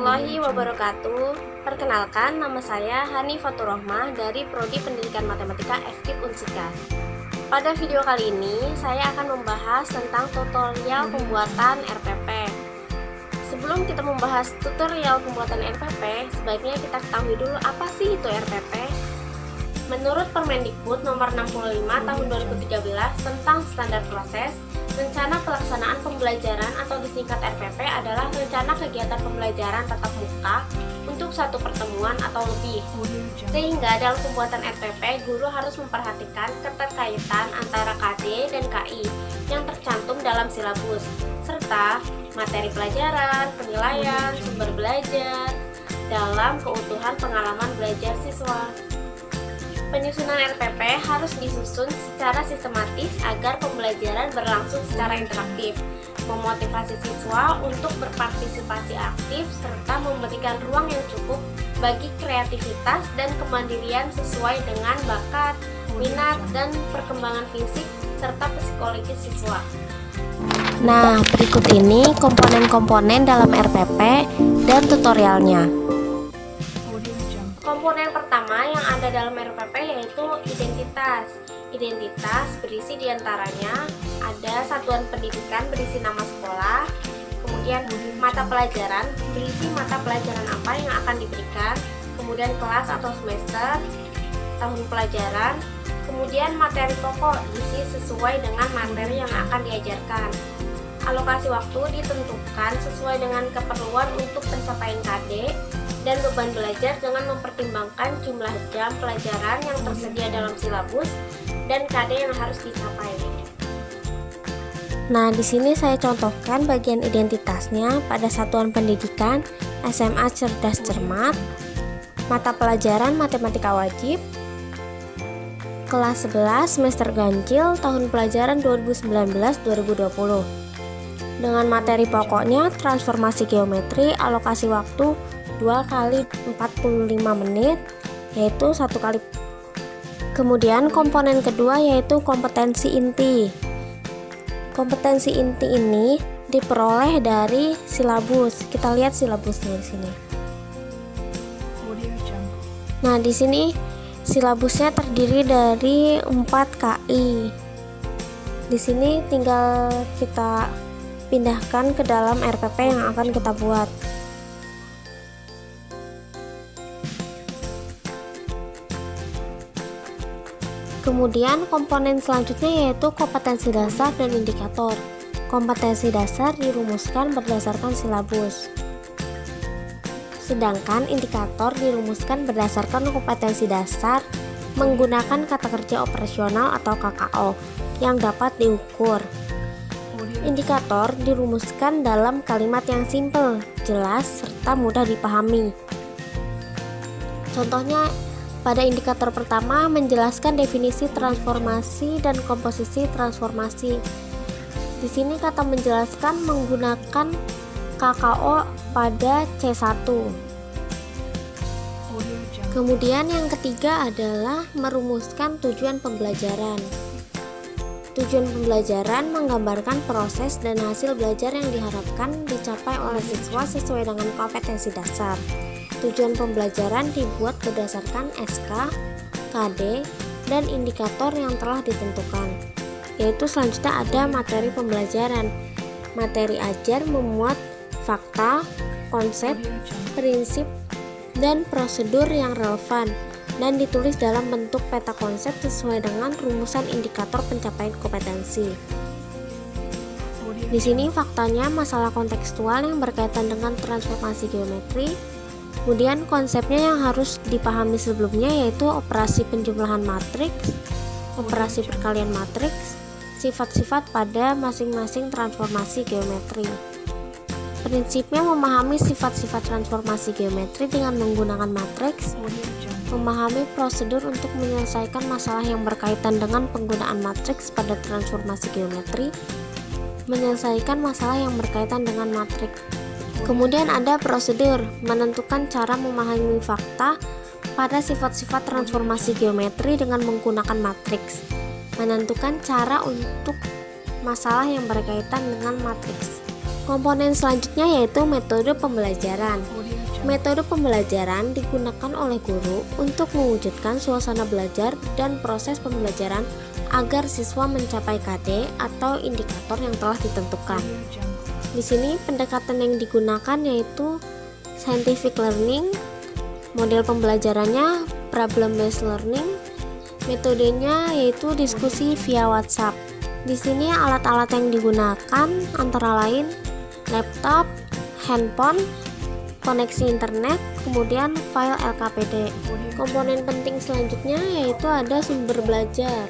warahmatullahi wabarakatuh. Perkenalkan, nama saya Hani Faturrohmah dari Prodi Pendidikan Matematika FKIP Unsika. Pada video kali ini, saya akan membahas tentang tutorial pembuatan RPP. Sebelum kita membahas tutorial pembuatan RPP, sebaiknya kita ketahui dulu apa sih itu RPP. Menurut Permendikbud nomor 65 tahun 2013 tentang standar proses, rencana pelaksanaan pembelajaran atau disingkat RPP adalah rencana kegiatan pembelajaran tatap muka untuk satu pertemuan atau lebih. Sehingga dalam pembuatan RPP, guru harus memperhatikan keterkaitan antara KD dan KI yang tercantum dalam silabus, serta materi pelajaran, penilaian, sumber belajar, dalam keutuhan pengalaman belajar siswa. Penyusunan RPP harus disusun secara sistematis agar pembelajaran berlangsung secara interaktif, memotivasi siswa untuk berpartisipasi aktif, serta memberikan ruang yang cukup bagi kreativitas dan kemandirian sesuai dengan bakat, minat, dan perkembangan fisik serta psikologi siswa. Nah, berikut ini komponen-komponen dalam RPP dan tutorialnya. Komponen pertama yang ada dalam RPP yaitu identitas. Identitas berisi diantaranya ada satuan pendidikan berisi nama sekolah, kemudian mata pelajaran berisi mata pelajaran apa yang akan diberikan, kemudian kelas atau semester, tahun pelajaran, kemudian materi pokok diisi sesuai dengan materi yang akan diajarkan. Alokasi waktu ditentukan sesuai dengan keperluan untuk pencapaian KD dan beban belajar dengan mempertimbangkan jumlah jam pelajaran yang tersedia dalam silabus dan KD yang harus dicapai. Nah, di sini saya contohkan bagian identitasnya pada satuan pendidikan SMA Cerdas Cermat, mata pelajaran matematika wajib, kelas 11 semester ganjil tahun pelajaran 2019-2020. Dengan materi pokoknya transformasi geometri, alokasi waktu 2 kali 45 menit, yaitu 1 kali. Kemudian komponen kedua yaitu kompetensi inti. Kompetensi inti ini diperoleh dari silabus. Kita lihat silabusnya di sini. Nah, di sini silabusnya terdiri dari 4 KI. Di sini tinggal kita pindahkan ke dalam RPP yang akan kita buat. Kemudian komponen selanjutnya yaitu kompetensi dasar dan indikator. Kompetensi dasar dirumuskan berdasarkan silabus, sedangkan indikator dirumuskan berdasarkan kompetensi dasar menggunakan kata kerja operasional atau KKO yang dapat diukur. Indikator dirumuskan dalam kalimat yang simpel, jelas, serta mudah dipahami. Contohnya, pada indikator pertama menjelaskan definisi transformasi dan komposisi transformasi. Di sini kata menjelaskan menggunakan KKO pada C1. Kemudian yang ketiga adalah merumuskan tujuan pembelajaran. Tujuan pembelajaran menggambarkan proses dan hasil belajar yang diharapkan dicapai oleh siswa sesuai dengan kompetensi dasar. Tujuan pembelajaran dibuat berdasarkan SK, KD, dan indikator yang telah ditentukan. Yaitu selanjutnya ada materi pembelajaran. Materi ajar memuat fakta, konsep, prinsip, dan prosedur yang relevan dan ditulis dalam bentuk peta konsep sesuai dengan rumusan indikator pencapaian kompetensi. Di sini faktanya masalah kontekstual yang berkaitan dengan transformasi geometri. Kemudian konsepnya yang harus dipahami sebelumnya yaitu operasi penjumlahan matriks, operasi perkalian matriks, sifat-sifat pada masing-masing transformasi geometri. Prinsipnya memahami sifat-sifat transformasi geometri dengan menggunakan matriks, memahami prosedur untuk menyelesaikan masalah yang berkaitan dengan penggunaan matriks pada transformasi geometri, menyelesaikan masalah yang berkaitan dengan matriks. Kemudian ada prosedur, menentukan cara memahami fakta pada sifat-sifat transformasi geometri dengan menggunakan matriks, menentukan cara untuk masalah yang berkaitan dengan matriks. Komponen selanjutnya yaitu metode pembelajaran. Metode pembelajaran digunakan oleh guru untuk mewujudkan suasana belajar dan proses pembelajaran agar siswa mencapai KD atau indikator yang telah ditentukan. Di sini pendekatan yang digunakan yaitu scientific learning, model pembelajarannya problem based learning, metodenya yaitu diskusi via WhatsApp. Di sini alat-alat yang digunakan antara lain laptop, handphone, koneksi internet, kemudian file LKPD. Komponen penting selanjutnya yaitu ada sumber belajar.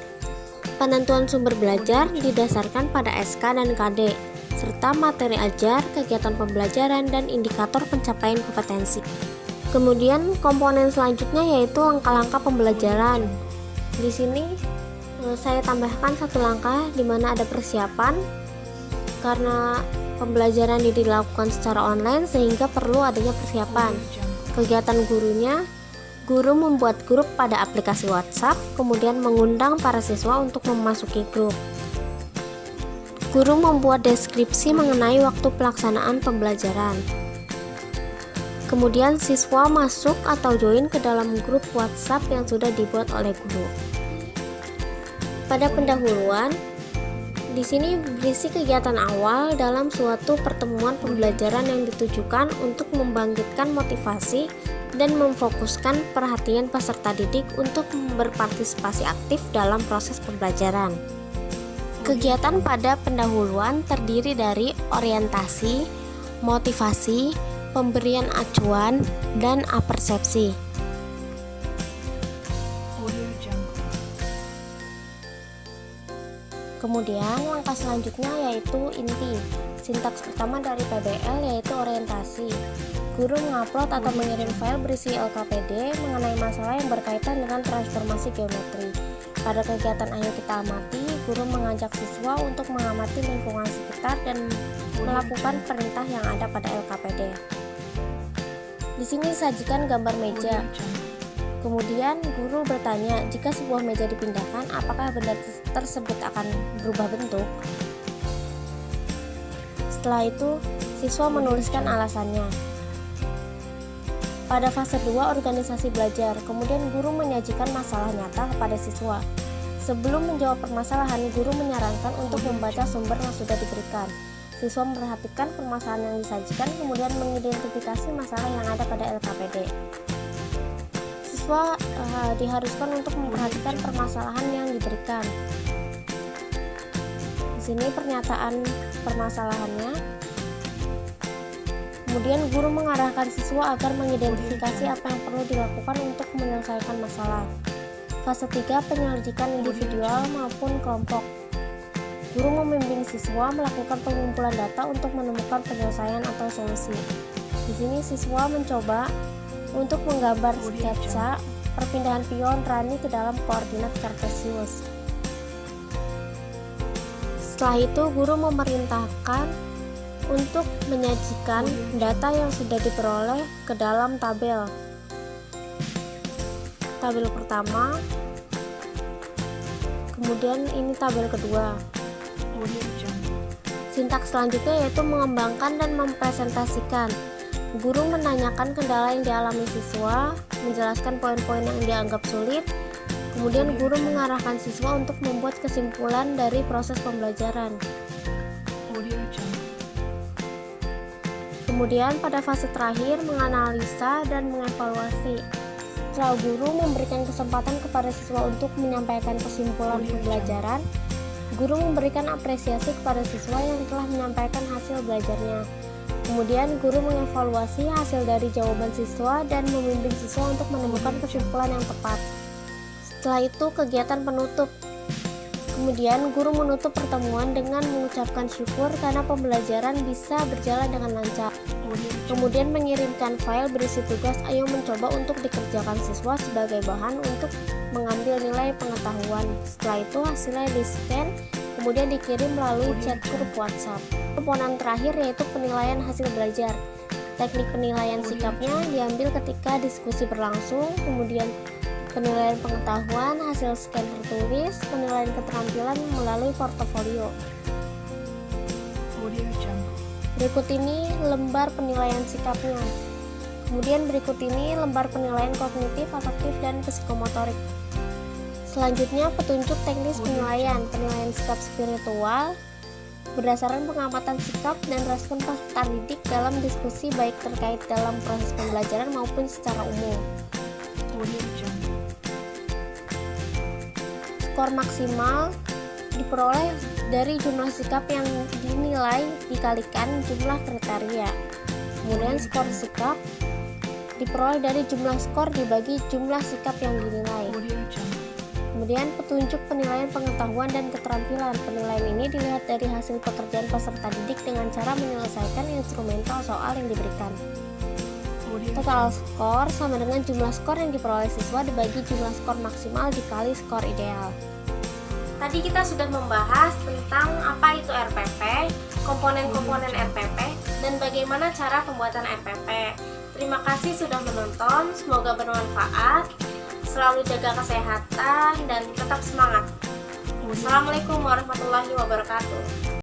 Penentuan sumber belajar didasarkan pada SK dan KD, serta materi ajar, kegiatan pembelajaran, dan indikator pencapaian kompetensi. Kemudian komponen selanjutnya yaitu langkah-langkah pembelajaran. Di sini saya tambahkan satu langkah di mana ada persiapan karena pembelajaran ini dilakukan secara online sehingga perlu adanya persiapan. Kegiatan gurunya, guru membuat grup pada aplikasi WhatsApp, kemudian mengundang para siswa untuk memasuki grup. Guru membuat deskripsi mengenai waktu pelaksanaan pembelajaran. Kemudian siswa masuk atau join ke dalam grup WhatsApp yang sudah dibuat oleh guru. Pada pendahuluan, di sini berisi kegiatan awal dalam suatu pertemuan pembelajaran yang ditujukan untuk membangkitkan motivasi dan memfokuskan perhatian peserta didik untuk berpartisipasi aktif dalam proses pembelajaran. Kegiatan pada pendahuluan terdiri dari orientasi, motivasi, pemberian acuan, dan apersepsi. Kemudian langkah selanjutnya yaitu inti. Sintaks pertama dari PBL yaitu orientasi. Guru mengupload atau mengirim file berisi LKPD mengenai masalah yang berkaitan dengan transformasi geometri. Pada kegiatan Ayo Kita Amati, guru mengajak siswa untuk mengamati lingkungan sekitar dan melakukan perintah yang ada pada LKPD. Di sini disajikan gambar meja. Kemudian guru bertanya, jika sebuah meja dipindahkan, apakah benda tersebut akan berubah bentuk? Setelah itu, siswa menuliskan alasannya. Pada fase 2 organisasi belajar, kemudian guru menyajikan masalah nyata kepada siswa. Sebelum menjawab permasalahan, guru menyarankan untuk membaca sumber yang sudah diberikan. Siswa memperhatikan permasalahan yang disajikan, kemudian mengidentifikasi masalah yang ada pada LKPD. Siswa diharuskan untuk memperhatikan permasalahan yang diberikan. Di sini pernyataan permasalahannya. Kemudian guru mengarahkan siswa agar mengidentifikasi apa yang perlu dilakukan untuk menyelesaikan masalah. Fase 3 penyelidikan individual maupun kelompok. Guru membimbing siswa melakukan pengumpulan data untuk menemukan penyelesaian atau solusi. Di sini siswa mencoba untuk menggambar sketsa perpindahan pion Rani ke dalam koordinat kartesius. Setelah itu guru memerintahkan untuk menyajikan data yang sudah diperoleh ke dalam tabel. Tabel pertama, kemudian ini tabel kedua. Sintaks selanjutnya yaitu mengembangkan dan mempresentasikan. Guru menanyakan kendala yang dialami siswa, menjelaskan poin-poin yang dianggap sulit. Kemudian guru mengarahkan siswa untuk membuat kesimpulan dari proses pembelajaran. Kemudian pada fase terakhir menganalisa dan mengevaluasi. Setelah guru memberikan kesempatan kepada siswa untuk menyampaikan kesimpulan pembelajaran, guru memberikan apresiasi kepada siswa yang telah menyampaikan hasil belajarnya. Kemudian guru mengevaluasi hasil dari jawaban siswa dan membimbing siswa untuk menemukan kesimpulan yang tepat. Setelah itu kegiatan penutup. Kemudian guru menutup pertemuan dengan mengucapkan syukur karena pembelajaran bisa berjalan dengan lancar. Kemudian mengirimkan file berisi tugas ayo mencoba untuk dikerjakan siswa sebagai bahan untuk mengambil nilai pengetahuan. Setelah itu hasilnya di-scan, kemudian dikirim melalui chat grup WhatsApp. Komponen terakhir yaitu penilaian hasil belajar. Teknik penilaian sikapnya diambil ketika diskusi berlangsung, kemudian penilaian pengetahuan, hasil scan tertulis, penilaian keterampilan melalui portofolio. Berikut ini lembar penilaian sikapnya. Kemudian berikut ini lembar penilaian kognitif, afektif, dan psikomotorik. Selanjutnya petunjuk teknis penilaian sikap spiritual berdasarkan pengamatan sikap dan respon peserta didik dalam diskusi baik terkait dalam proses pembelajaran maupun secara umum. Skor maksimal diperoleh dari jumlah sikap yang dinilai dikalikan jumlah kriteria. Kemudian skor sikap diperoleh dari jumlah skor dibagi jumlah sikap yang dinilai. Kemudian petunjuk penilaian pengetahuan dan keterampilan. Penilaian ini dilihat dari hasil pekerjaan peserta didik dengan cara menyelesaikan instrumental soal yang diberikan. Total skor sama dengan jumlah skor yang diperoleh siswa dibagi jumlah skor maksimal dikali skor ideal. Tadi kita sudah membahas tentang apa itu RPP, komponen-komponen RPP, dan bagaimana cara pembuatan RPP. Terima kasih sudah menonton, semoga bermanfaat. Selalu jaga kesehatan dan tetap semangat. Assalamualaikum warahmatullahi wabarakatuh.